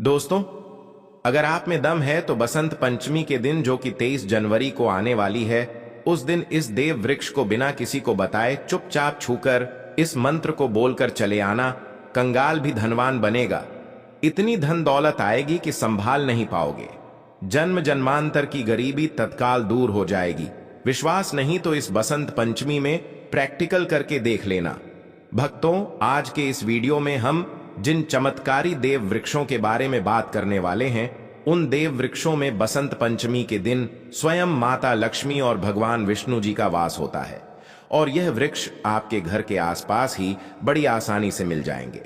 दोस्तों, अगर आप में दम है तो बसंत पंचमी के दिन जो कि 23 जनवरी को आने वाली है, उस दिन इस देव वृक्ष को बिना किसी को बताए चुपचाप छूकर इस मंत्र को बोलकर चले आना। कंगाल भी धनवान बनेगा। इतनी धन दौलत आएगी कि संभाल नहीं पाओगे। जन्म जन्मांतर की गरीबी तत्काल दूर हो जाएगी। विश्वास नहीं तो इस बसंत पंचमी में प्रैक्टिकल करके देख लेना। भक्तों, आज के इस वीडियो में हम जिन चमत्कारी देव वृक्षों के बारे में बात करने वाले हैं, उन देव वृक्षों में बसंत पंचमी के दिन स्वयं माता लक्ष्मी और भगवान विष्णु जी का वास होता है और यह वृक्ष आपके घर के आसपास ही बड़ी आसानी से मिल जाएंगे।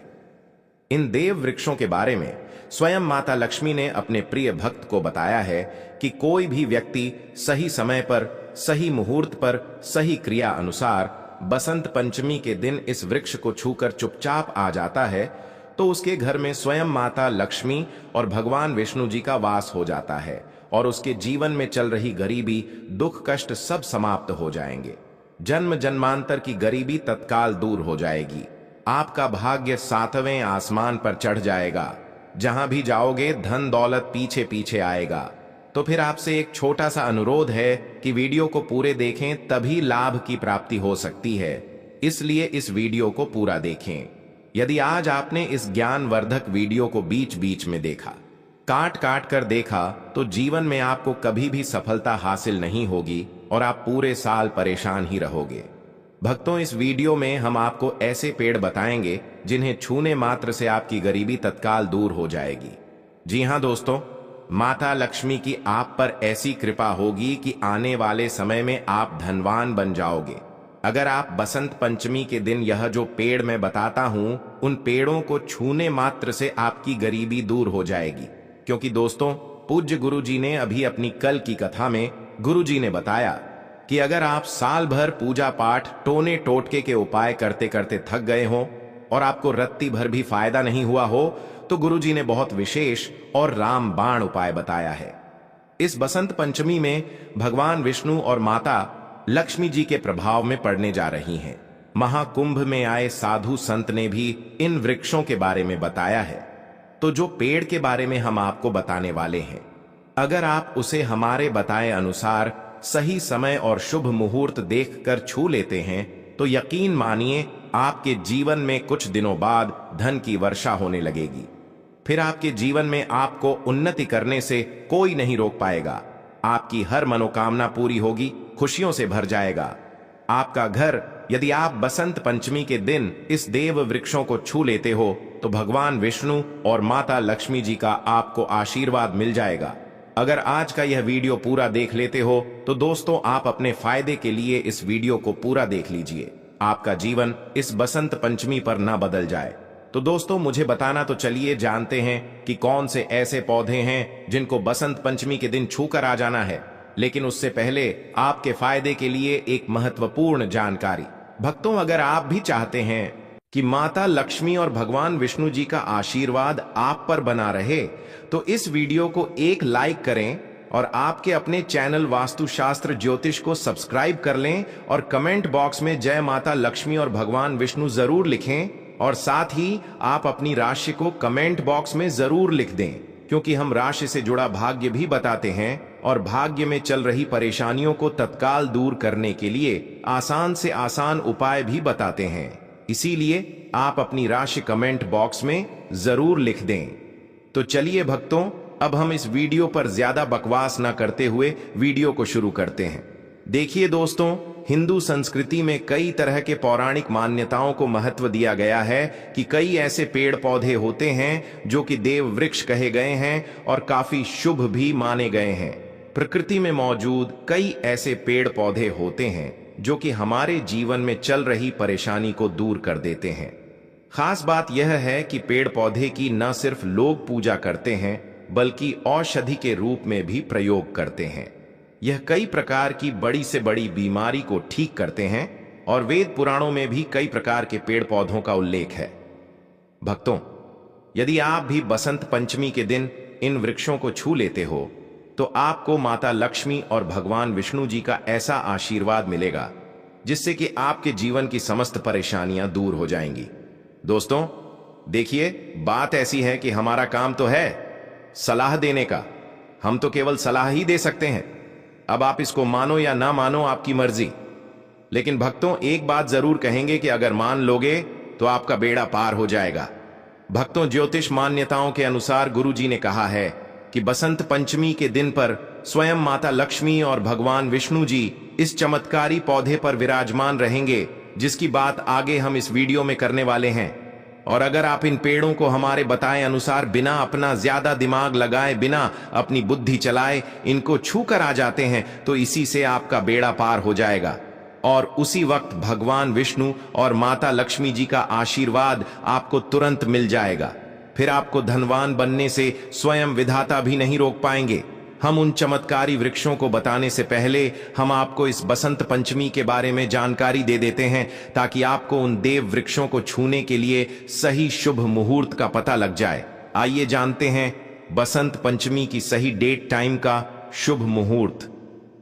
इन देव वृक्षों के बारे में स्वयं माता लक्ष्मी ने अपने प्रिय भक्त को बताया है कि कोई भी व्यक्ति सही समय पर, सही मुहूर्त पर, सही क्रिया अनुसार बसंत पंचमी के दिन इस वृक्ष को छूकर चुपचाप आ जाता है तो उसके घर में स्वयं माता लक्ष्मी और भगवान विष्णु जी का वास हो जाता है और उसके जीवन में चल रही गरीबी, दुख, कष्ट सब समाप्त हो जाएंगे। जन्म जन्मांतर की गरीबी तत्काल दूर हो जाएगी। आपका भाग्य 7वें आसमान पर चढ़ जाएगा। जहां भी जाओगे धन दौलत पीछे पीछे आएगा। तो फिर आपसे एक छोटा सा अनुरोध है कि वीडियो को पूरे देखें, तभी लाभ की प्राप्ति हो सकती है। इसलिए इस वीडियो को पूरा देखें। यदि आज आपने इस ज्ञानवर्धक वीडियो को बीच बीच में देखा, काट काट कर देखा, तो जीवन में आपको कभी भी सफलता हासिल नहीं होगी और आप पूरे साल परेशान ही रहोगे। भक्तों, इस वीडियो में हम आपको ऐसे पेड़ बताएंगे जिन्हें छूने मात्र से आपकी गरीबी तत्काल दूर हो जाएगी। जी हां दोस्तों, माता लक्ष्मी की आप पर ऐसी कृपा होगी कि आने वाले समय में आप धनवान बन जाओगे। अगर आप बसंत पंचमी के दिन यह जो पेड़ मैं बताता हूं, उन पेड़ों को छूने मात्र से आपकी गरीबी दूर हो जाएगी। क्योंकि दोस्तों, पूज्य गुरुजी ने अभी अपनी कल की कथा में गुरुजी ने बताया कि अगर आप साल भर पूजा पाठ, टोने टोटके के उपाय करते करते थक गए हो और आपको रत्ती भर भी फायदा नहीं हुआ हो, तो गुरुजी ने बहुत विशेष और रामबाण उपाय बताया है। इस बसंत पंचमी में भगवान विष्णु और माता लक्ष्मी जी के प्रभाव में पड़ने जा रही हैं। महाकुंभ में आए साधु संत ने भी इन वृक्षों के बारे में बताया है। तो जो पेड़ के बारे में हम आपको बताने वाले हैं, अगर आप उसे हमारे बताए अनुसार सही समय और शुभ मुहूर्त देखकर छू लेते हैं, तो यकीन मानिए आपके जीवन में कुछ दिनों बाद धन की वर्षा होने लगेगी। फिर आपके जीवन में आपको उन्नति करने से कोई नहीं रोक पाएगा। आपकी हर मनोकामना पूरी होगी, खुशियों से भर जाएगा आपका घर। यदि आप बसंत पंचमी के दिन इस देव वृक्षों को छू लेते हो तो भगवान विष्णु और माता लक्ष्मी जी का आपको आशीर्वाद मिल जाएगा। अगर आज का यह वीडियो पूरा देख लेते हो तो दोस्तों, आप अपने फायदे के लिए इस वीडियो को पूरा देख लीजिए। आपका जीवन इस बसंत पंचमी पर ना बदल जाए। तो दोस्तों, मुझे बताना तो चलिए जानते हैं कि कौन से ऐसे पौधे हैं जिनको बसंत पंचमी के दिन छूकर आ जाना है। लेकिन उससे पहले आपके फायदे के लिए एक महत्वपूर्ण जानकारी। भक्तों, अगर आप भी चाहते हैं कि माता लक्ष्मी और भगवान विष्णु जी का आशीर्वाद आप पर बना रहे, तो इस वीडियो को एक लाइक करें और आपके अपने चैनल वास्तुशास्त्र ज्योतिष को सब्सक्राइब कर लें और कमेंट बॉक्स में जय माता लक्ष्मी और भगवान विष्णु जरूर लिखें। और साथ ही आप अपनी राशि को कमेंट बॉक्स में जरूर लिख दें, क्योंकि हम राशि से जुड़ा भाग्य भी बताते हैं और भाग्य में चल रही परेशानियों को तत्काल दूर करने के लिए आसान से आसान उपाय भी बताते हैं। इसीलिए आप अपनी राशि कमेंट बॉक्स में जरूर लिख दें। तो चलिए भक्तों, अब हम इस वीडियो पर ज्यादा बकवास न करते हुए वीडियो को शुरू करते हैं। देखिए दोस्तों, हिंदू संस्कृति में कई तरह के पौराणिक मान्यताओं को महत्व दिया गया है कि कई ऐसे पेड़ पौधे होते हैं जो कि देव वृक्ष कहे गए हैं और काफी शुभ भी माने गए हैं। प्रकृति में मौजूद कई ऐसे पेड़ पौधे होते हैं जो कि हमारे जीवन में चल रही परेशानी को दूर कर देते हैं। खास बात यह है कि पेड़ पौधे की न सिर्फ लोग पूजा करते हैं, बल्कि औषधि के रूप में भी प्रयोग करते हैं। यह कई प्रकार की बड़ी से बड़ी बीमारी को ठीक करते हैं और वेद पुराणों में भी कई प्रकार के पेड़ पौधों का उल्लेख है। भक्तों, यदि आप भी बसंत पंचमी के दिन इन वृक्षों को छू लेते हो तो आपको माता लक्ष्मी और भगवान विष्णु जी का ऐसा आशीर्वाद मिलेगा जिससे कि आपके जीवन की समस्त परेशानियां दूर हो जाएंगी। दोस्तों, देखिए, बात ऐसी है कि हमारा काम तो है सलाह देने का। हम तो केवल सलाह ही दे सकते हैं। अब आप इसको मानो या ना मानो, आपकी मर्जी। लेकिन भक्तों, एक बात जरूर कहेंगे कि अगर मान लोगे तो आपका बेड़ा पार हो जाएगा। भक्तों, ज्योतिष मान्यताओं के अनुसार गुरुजी ने कहा है कि बसंत पंचमी के दिन पर स्वयं माता लक्ष्मी और भगवान विष्णु जी इस चमत्कारी पौधे पर विराजमान रहेंगे, जिसकी बात आगे हम इस वीडियो में करने वाले हैं। और अगर आप इन पेड़ों को हमारे बताए अनुसार बिना अपना ज्यादा दिमाग लगाए, बिना अपनी बुद्धि चलाए इनको छू कर आ जाते हैं, तो इसी से आपका बेड़ा पार हो जाएगा। और उसी वक्त भगवान विष्णु और माता लक्ष्मी जी का आशीर्वाद आपको तुरंत मिल जाएगा। फिर आपको धनवान बनने से स्वयं विधाता भी नहीं रोक पाएंगे। हम उन चमत्कारी वृक्षों को बताने से पहले हम आपको इस बसंत पंचमी के बारे में जानकारी दे देते हैं, ताकि आपको उन देव वृक्षों को छूने के लिए सही शुभ मुहूर्त का पता लग जाए। आइए जानते हैं बसंत पंचमी की सही डेट टाइम का शुभ मुहूर्त।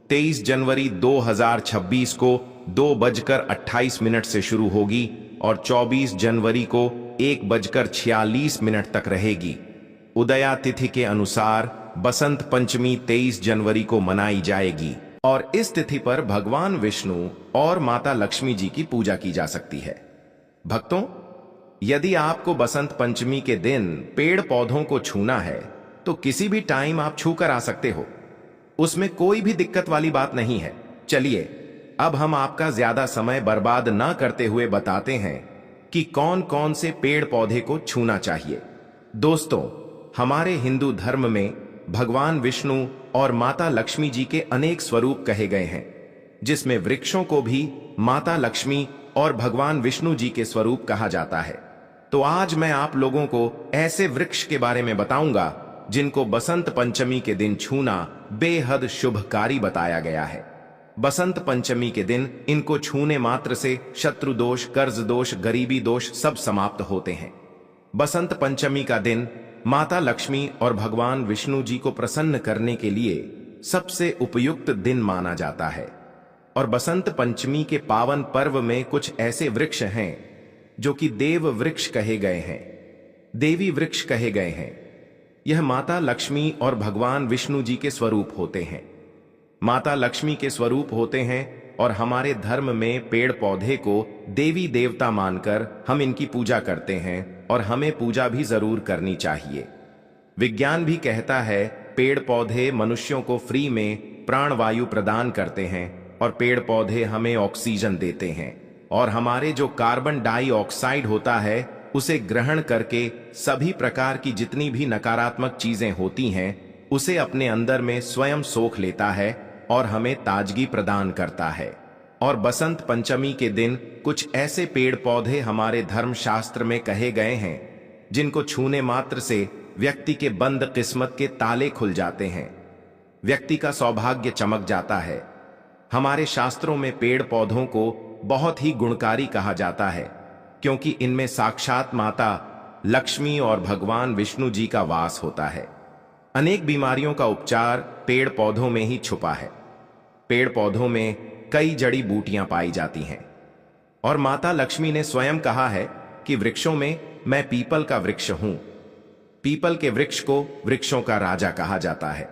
23 जनवरी 2026 को 2:28 से शुरू होगी और 24 जनवरी को 1:46 तक रहेगी। उदया तिथि के अनुसार बसंत पंचमी 23 जनवरी को मनाई जाएगी और इस तिथि पर भगवान विष्णु और माता लक्ष्मी जी की पूजा की जा सकती है। भक्तों, यदि आपको बसंत पंचमी के दिन पेड़ पौधों को छूना है तो किसी भी टाइम आप छू कर आ सकते हो, उसमें कोई भी दिक्कत वाली बात नहीं है। चलिए अब हम आपका ज्यादा समय बर्बाद ना करते हुए बताते हैं कि कौन कौन से पेड़ पौधे को छूना चाहिए। दोस्तों, हमारे हिंदू धर्म में भगवान विष्णु और माता लक्ष्मी जी के अनेक स्वरूप कहे गए हैं, जिसमें वृक्षों को भी माता लक्ष्मी और भगवान विष्णु जी के स्वरूप कहा जाता है। तो आज मैं आप लोगों को ऐसे वृक्ष के बारे में बताऊंगा जिनको बसंत पंचमी के दिन छूना बेहद शुभकारी बताया गया है। बसंत पंचमी के दिन इनको छूने मात्र से शत्रु दोष, कर्ज दोष, गरीबी दोष सब समाप्त होते हैं। बसंत पंचमी का दिन माता लक्ष्मी और भगवान विष्णु जी को प्रसन्न करने के लिए सबसे उपयुक्त दिन माना जाता है। और बसंत पंचमी के पावन पर्व में कुछ ऐसे वृक्ष हैं जो कि देव वृक्ष कहे गए हैं, देवी वृक्ष कहे गए हैं। यह माता लक्ष्मी और भगवान विष्णु जी के स्वरूप होते हैं। माता लक्ष्मी के स्वरूप होते हैं और हमारे धर्म में पेड़ पौधे को देवी देवता मानकर हम इनकी पूजा करते हैं और हमें पूजा भी जरूर करनी चाहिए। विज्ञान भी कहता है पेड़ पौधे मनुष्यों को फ्री में प्राणवायु प्रदान करते हैं और पेड़ पौधे हमें ऑक्सीजन देते हैं और हमारे जो कार्बन डाइऑक्साइड होता है उसे ग्रहण करके सभी प्रकार की जितनी भी नकारात्मक चीजें होती हैं उसे अपने अंदर में स्वयं सोख लेता है और हमें ताजगी प्रदान करता है। और बसंत पंचमी के दिन कुछ ऐसे पेड़ पौधे हमारे धर्मशास्त्र में कहे गए हैं जिनको छूने मात्र से व्यक्ति के बंद किस्मत के ताले खुल जाते हैं, व्यक्ति का सौभाग्य चमक जाता है। हमारे शास्त्रों में पेड़ पौधों को बहुत ही गुणकारी कहा जाता है, क्योंकि इनमें साक्षात माता लक्ष्मी और भगवान विष्णु जी का वास होता है। अनेक बीमारियों का उपचार पेड़ पौधों में ही छुपा है। पेड़ पौधों में कई जड़ी बूटियां पाई जाती हैं और माता लक्ष्मी ने स्वयं कहा है कि वृक्षों में मैं पीपल का वृक्ष हूं। पीपल के वृक्ष को वृक्षों का राजा कहा जाता है,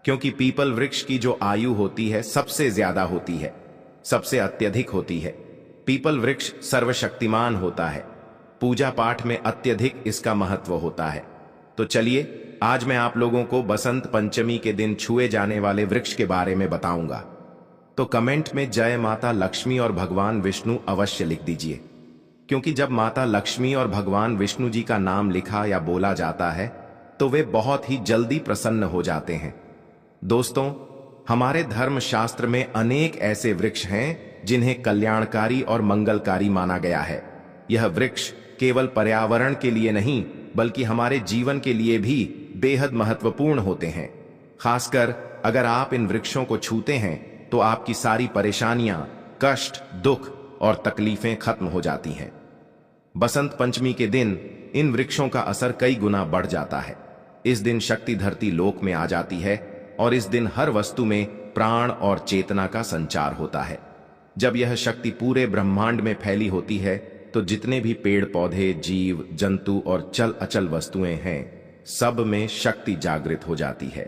क्योंकि पीपल वृक्ष की जो आयु होती है सबसे ज्यादा होती है, सबसे अत्यधिक होती है। पीपल वृक्ष सर्वशक्तिमान होता है, पूजा पाठ में अत्यधिक इसका महत्व होता है। तो चलिए आज मैं आप लोगों को बसंत पंचमी के दिन छुए जाने वाले वृक्ष के बारे में बताऊंगा। तो कमेंट में जय माता लक्ष्मी और भगवान विष्णु अवश्य लिख दीजिए, क्योंकि जब माता लक्ष्मी और भगवान विष्णु जी का नाम लिखा या बोला जाता है तो वे बहुत ही जल्दी प्रसन्न हो जाते हैं। दोस्तों, हमारे धर्म शास्त्र में अनेक ऐसे वृक्ष हैं जिन्हें कल्याणकारी और मंगलकारी माना गया है। यह वृक्ष केवल पर्यावरण के लिए नहीं बल्कि हमारे जीवन के लिए भी बेहद महत्वपूर्ण होते हैं। खासकर अगर आप इन वृक्षों को छूते हैं तो आपकी सारी परेशानियां, कष्ट, दुख और तकलीफें खत्म हो जाती हैं। बसंत पंचमी के दिन इन वृक्षों का असर कई गुना बढ़ जाता है। इस दिन शक्ति धरती लोक में आ जाती है और इस दिन हर वस्तु में प्राण और चेतना का संचार होता है। जब यह शक्ति पूरे ब्रह्मांड में फैली होती है तो जितने भी पेड़ पौधे, जीव जंतु और चल अचल वस्तुएं हैं सब में शक्ति जागृत हो जाती है।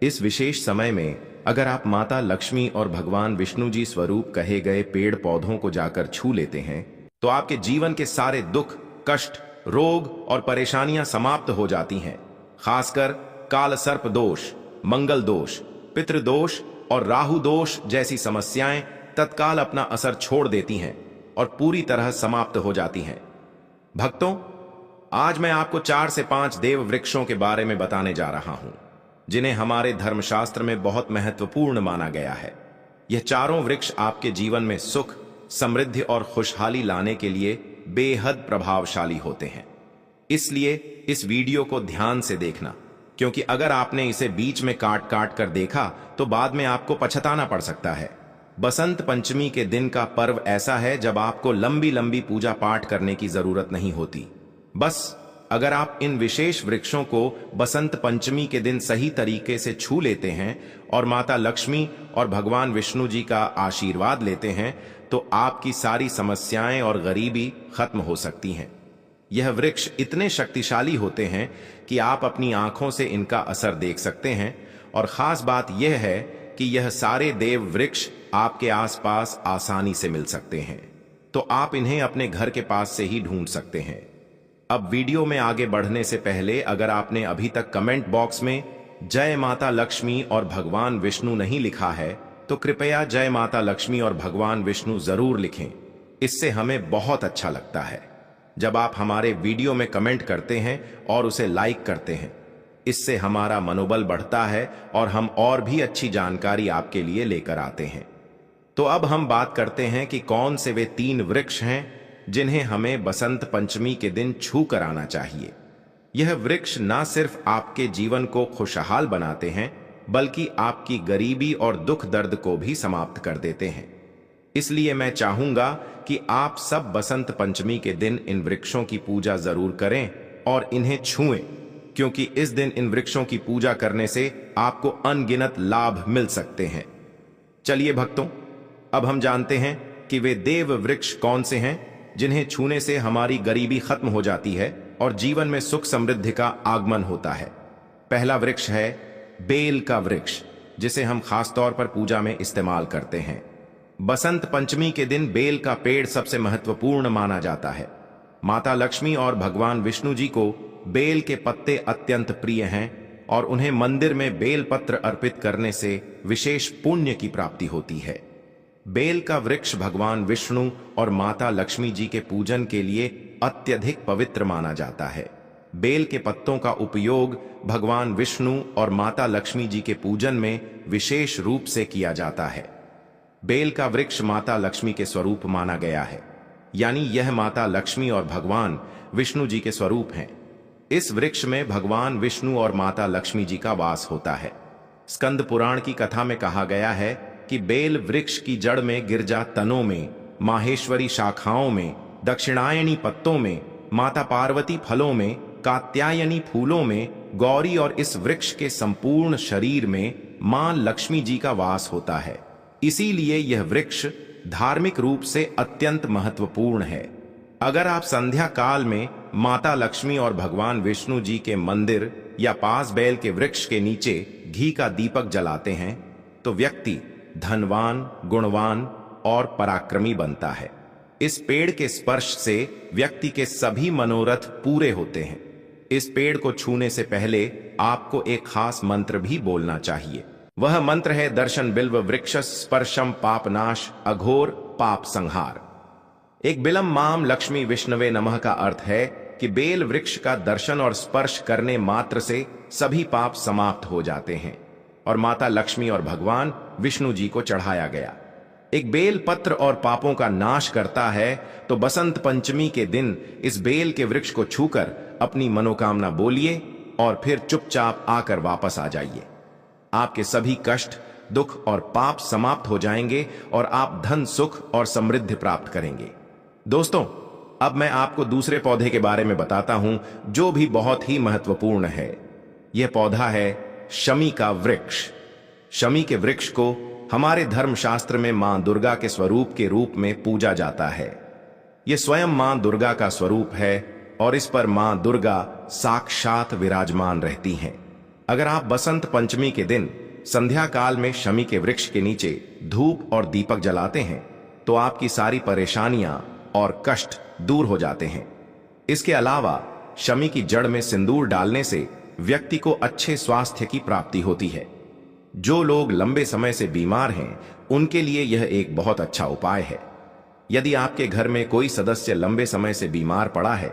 इस विशेष समय में अगर आप माता लक्ष्मी और भगवान विष्णु जी स्वरूप कहे गए पेड़ पौधों को जाकर छू लेते हैं तो आपके जीवन के सारे दुख, कष्ट, रोग और परेशानियां समाप्त हो जाती हैं। खासकर काल सर्प दोष, मंगल दोष, पितृदोष और राहु दोष जैसी समस्याएं तत्काल अपना असर छोड़ देती हैं और पूरी तरह समाप्त हो जाती हैं। भक्तों, आज मैं आपको 4 से 5 देव वृक्षों के बारे में बताने जा रहा हूं, जिन्हें हमारे धर्मशास्त्र में बहुत महत्वपूर्ण माना गया है। यह चारों वृक्ष आपके जीवन में सुख, समृद्धि और खुशहाली लाने के लिए बेहद प्रभावशाली होते हैं। इसलिए इस वीडियो को ध्यान से देखना, क्योंकि अगर आपने इसे बीच में काट काट कर देखा तो बाद में आपको पछताना पड़ सकता है। बसंत पंचमी के दिन का पर्व ऐसा है जब आपको लंबी लंबी पूजा पाठ करने की जरूरत नहीं होती। बस अगर आप इन विशेष वृक्षों को बसंत पंचमी के दिन सही तरीके से छू लेते हैं और माता लक्ष्मी और भगवान विष्णु जी का आशीर्वाद लेते हैं तो आपकी सारी समस्याएं और गरीबी खत्म हो सकती हैं। यह वृक्ष इतने शक्तिशाली होते हैं कि आप अपनी आंखों से इनका असर देख सकते हैं, और खास बात यह है कि यह सारे देव वृक्ष आपके आसपास आसानी से मिल सकते हैं, तो आप इन्हें अपने घर के पास से ही ढूंढ सकते हैं। अब वीडियो में आगे बढ़ने से पहले अगर आपने अभी तक कमेंट बॉक्स में जय माता लक्ष्मी और भगवान विष्णु नहीं लिखा है तो कृपया जय माता लक्ष्मी और भगवान विष्णु जरूर लिखें। इससे हमें बहुत अच्छा लगता है जब आप हमारे वीडियो में कमेंट करते हैं और उसे लाइक करते हैं। इससे हमारा मनोबल बढ़ता है और हम और भी अच्छी जानकारी आपके लिए लेकर आते हैं। तो अब हम बात करते हैं कि कौन से वे 3 वृक्ष हैं जिन्हें हमें बसंत पंचमी के दिन छू कर आना चाहिए। यह वृक्ष न सिर्फ आपके जीवन को खुशहाल बनाते हैं बल्कि आपकी गरीबी और दुख दर्द को भी समाप्त कर देते हैं। इसलिए मैं चाहूंगा कि आप सब बसंत पंचमी के दिन इन वृक्षों की पूजा जरूर करें और इन्हें छुएं, क्योंकि इस दिन इन वृक्षों की पूजा करने से आपको अनगिनत लाभ मिल सकते हैं। चलिए भक्तों, अब हम जानते हैं कि वे देव वृक्ष कौन से हैं जिन्हें छूने से हमारी गरीबी खत्म हो जाती है और जीवन में सुख समृद्धि का आगमन होता है। पहला वृक्ष है बेल का वृक्ष, जिसे हम खासतौर पर पूजा में इस्तेमाल करते हैं। बसंत पंचमी के दिन बेल का पेड़ सबसे महत्वपूर्ण माना जाता है। माता लक्ष्मी और भगवान विष्णु जी को बेल के पत्ते अत्यंत प्रिय हैं और उन्हें मंदिर में बेल पत्र अर्पित करने से विशेष पुण्य की प्राप्ति होती है। बेल का वृक्ष भगवान विष्णु और माता लक्ष्मी जी के पूजन के लिए अत्यधिक पवित्र माना जाता है। बेल के पत्तों का उपयोग भगवान विष्णु और माता लक्ष्मी जी के पूजन में विशेष रूप से किया जाता है। बेल का वृक्ष माता लक्ष्मी के स्वरूप माना गया है, यानी यह माता लक्ष्मी और भगवान विष्णु जी के स्वरूप हैं। इस वृक्ष में भगवान विष्णु और माता लक्ष्मी जी का वास होता है। स्कंद पुराण की कथा में कहा गया है कि बेल वृक्ष की जड़ में, गिरजा तनों में, माहेश्वरी शाखाओं में, दक्षिणायनी पत्तों में, माता पार्वती फलों में, कात्यायनी फूलों में, गौरी और इस वृक्ष के संपूर्ण शरीर में मां लक्ष्मी जी का वास होता है। इसीलिए यह वृक्ष धार्मिक रूप से अत्यंत महत्वपूर्ण है। अगर आप संध्या काल में माता लक्ष्मी और भगवान विष्णु जी के मंदिर या पास बेल के वृक्ष के नीचे घी का दीपक जलाते हैं तो व्यक्ति धनवान, गुणवान और पराक्रमी बनता है। इस पेड़ के स्पर्श से व्यक्ति के सभी मनोरथ पूरे होते हैं। इस पेड़ को छूने से पहले आपको एक खास मंत्र भी बोलना चाहिए। वह मंत्र है दर्शन बिल्व वृक्ष स्पर्शम पापनाश अघोर पाप संहार। एक बिलम माम लक्ष्मी विष्णवे नमः का अर्थ है कि बेल वृक्ष का दर्शन और स्पर्श करने मात्र से सभी पाप समाप्त हो जाते हैं और माता लक्ष्मी और भगवान विष्णु जी को चढ़ाया गया। एक बेल पत्र और पापों का नाश करता है, तो बसंत पंचमी के दिन इस बेल के वृक्ष को छूकर अपनी मनोकामना बोलिए और फिर चुपचाप आकर वापस आ जाइए। आपके सभी कष्ट, दुख और पाप समाप्त हो जाएंगे और आप धन, सुख और समृद्धि प्राप्त करेंगे। दोस्तों, अब मैं आपको दूसरे पौधे के बारे में बताता हूं जो भी बहुत ही महत्वपूर्ण है। यह पौधा है शमी का वृक्ष। शमी के वृक्ष को हमारे धर्मशास्त्र में मां दुर्गा के स्वरूप के रूप में पूजा जाता है। यह स्वयं मां दुर्गा का स्वरूप है और इस पर मां दुर्गा साक्षात विराजमान रहती हैं। अगर आप बसंत पंचमी के दिन संध्या काल में शमी के वृक्ष के नीचे धूप और दीपक जलाते हैं तो आपकी सारी परेशानियां और कष्ट दूर हो जाते हैं। इसके अलावा शमी की जड़ में सिंदूर डालने से व्यक्ति को अच्छे स्वास्थ्य की प्राप्ति होती है। जो लोग लंबे समय से बीमार हैं उनके लिए यह एक बहुत अच्छा उपाय है। यदि आपके घर में कोई सदस्य लंबे समय से बीमार पड़ा है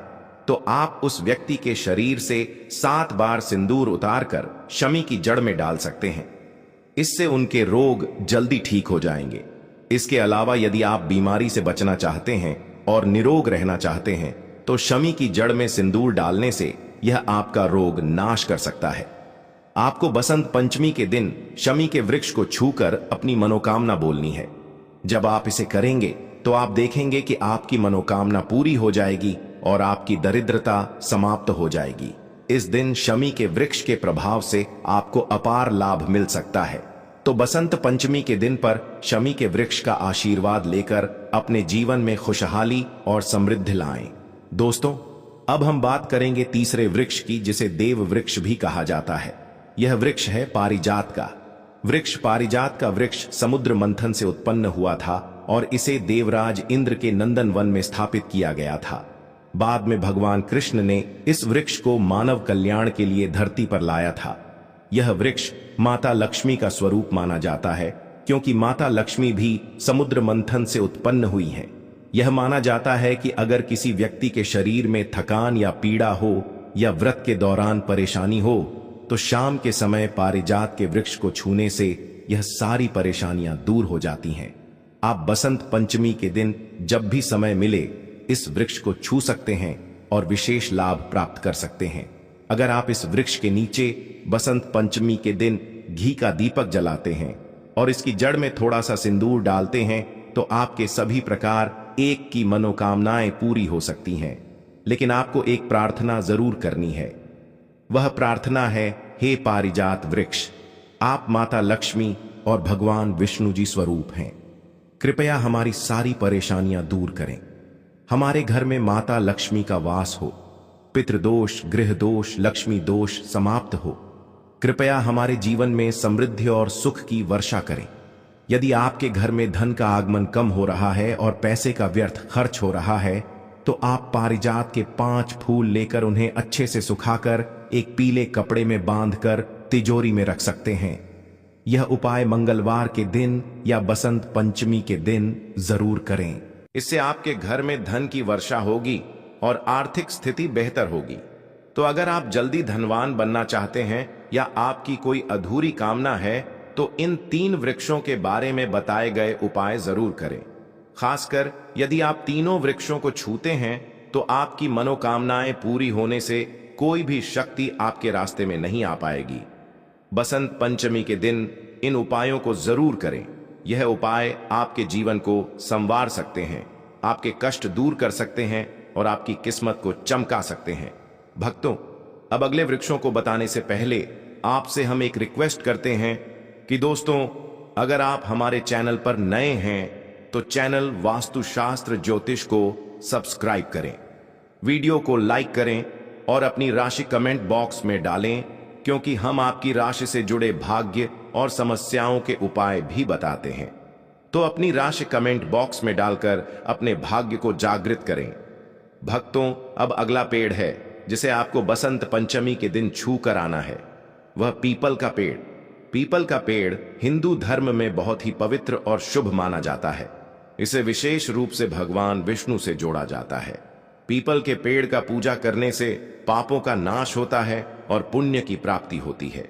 तो आप उस व्यक्ति के शरीर से 7 बार सिंदूर उतारकर शमी की जड़ में डाल सकते हैं। इससे उनके रोग जल्दी ठीक हो जाएंगे। इसके अलावा यदि आप बीमारी से बचना चाहते हैं और निरोग रहना चाहते हैं तो शमी की जड़ में सिंदूर डालने से यह आपका रोग नाश कर सकता है। आपको बसंत पंचमी के दिन शमी के वृक्ष को छूकर अपनी मनोकामना बोलनी है। जब आप इसे करेंगे तो आप देखेंगे कि आपकी मनोकामना पूरी हो जाएगी और आपकी दरिद्रता समाप्त हो जाएगी। इस दिन शमी के वृक्ष के प्रभाव से आपको अपार लाभ मिल सकता है। तो बसंत पंचमी के दिन पर शमी के वृक्ष का आशीर्वाद लेकर अपने जीवन में खुशहाली और समृद्धि लाएं। दोस्तों, अब हम बात करेंगे तीसरे वृक्ष की, जिसे देव वृक्ष भी कहा जाता है। यह वृक्ष है पारिजात का वृक्ष। पारिजात का वृक्ष समुद्र मंथन से उत्पन्न हुआ था और इसे देवराज इंद्र के नंदन वन में स्थापित किया गया था। बाद में भगवान कृष्ण ने इस वृक्ष को मानव कल्याण के लिए धरती पर लाया था। यह वृक्ष माता लक्ष्मी का स्वरूप माना जाता है, क्योंकि माता लक्ष्मी भी समुद्र मंथन से उत्पन्न हुई हैं। यह माना जाता है कि अगर किसी व्यक्ति के शरीर में थकान या पीड़ा हो या व्रत के दौरान परेशानी हो तो शाम के समय पारिजात के वृक्ष को छूने से यह सारी परेशानियां दूर हो जाती हैं। आप बसंत पंचमी के दिन जब भी समय मिले इस वृक्ष को छू सकते हैं और विशेष लाभ प्राप्त कर सकते हैं। अगर आप इस वृक्ष के नीचे बसंत पंचमी के दिन घी का दीपक जलाते हैं और इसकी जड़ में थोड़ा सा सिंदूर डालते हैं तो आपके सभी प्रकार एक की मनोकामनाएं पूरी हो सकती हैं। लेकिन आपको एक प्रार्थना जरूर करनी है। वह प्रार्थना है, हे पारिजात वृक्ष, आप माता लक्ष्मी और भगवान विष्णु जी स्वरूप हैं। कृपया हमारी सारी परेशानियां दूर करें। हमारे घर में माता लक्ष्मी का वास हो। पितृदोष, गृह दोष, लक्ष्मी दोष समाप्त हो। कृपया हमारे जीवन में समृद्धि और सुख की वर्षा करें। यदि आपके घर में धन का आगमन कम हो रहा है और पैसे का व्यर्थ खर्च हो रहा है तो आप पारिजात के 5 फूल लेकर उन्हें अच्छे से सुखाकर एक पीले कपड़े में बांधकर तिजोरी में रख सकते हैं। यह उपाय मंगलवार के दिन या बसंत पंचमी के दिन जरूर करें। इससे आपके घर में धन की वर्षा होगी और आर्थिक स्थिति बेहतर होगी। तो अगर आप जल्दी धनवान बनना चाहते हैं या आपकी कोई अधूरी कामना है तो इन 3 वृक्षों के बारे में बताए गए उपाय जरूर करें। खासकर यदि आप तीनों वृक्षों को छूते हैं तो आपकी मनोकामनाएं पूरी होने से कोई भी शक्ति आपके रास्ते में नहीं आ पाएगी। बसंत पंचमी के दिन इन उपायों को जरूर करें। यह उपाय आपके जीवन को संवार सकते हैं, आपके कष्ट दूर कर सकते हैं और आपकी किस्मत को चमका सकते हैं। भक्तों, अब अगले वृक्षों को बताने से पहले आपसे हम एक रिक्वेस्ट करते हैं कि दोस्तों, अगर आप हमारे चैनल पर नए हैं तो चैनल वास्तुशास्त्र ज्योतिष को सब्सक्राइब करें, वीडियो को लाइक करें और अपनी राशि कमेंट बॉक्स में डालें, क्योंकि हम आपकी राशि से जुड़े भाग्य और समस्याओं के उपाय भी बताते हैं। तो अपनी राशि कमेंट बॉक्स में डालकर अपने भाग्य को जागृत करें। भक्तों, अब अगला पेड़ है जिसे आपको बसंत पंचमी के दिन छू कर आना है। वह पीपल का पेड़। पीपल का पेड़ हिंदू धर्म में बहुत ही पवित्र और शुभ माना जाता है। इसे विशेष रूप से भगवान विष्णु से जोड़ा जाता है। पीपल के पेड़ का पूजा करने से पापों का नाश होता है और पुण्य की प्राप्ति होती है।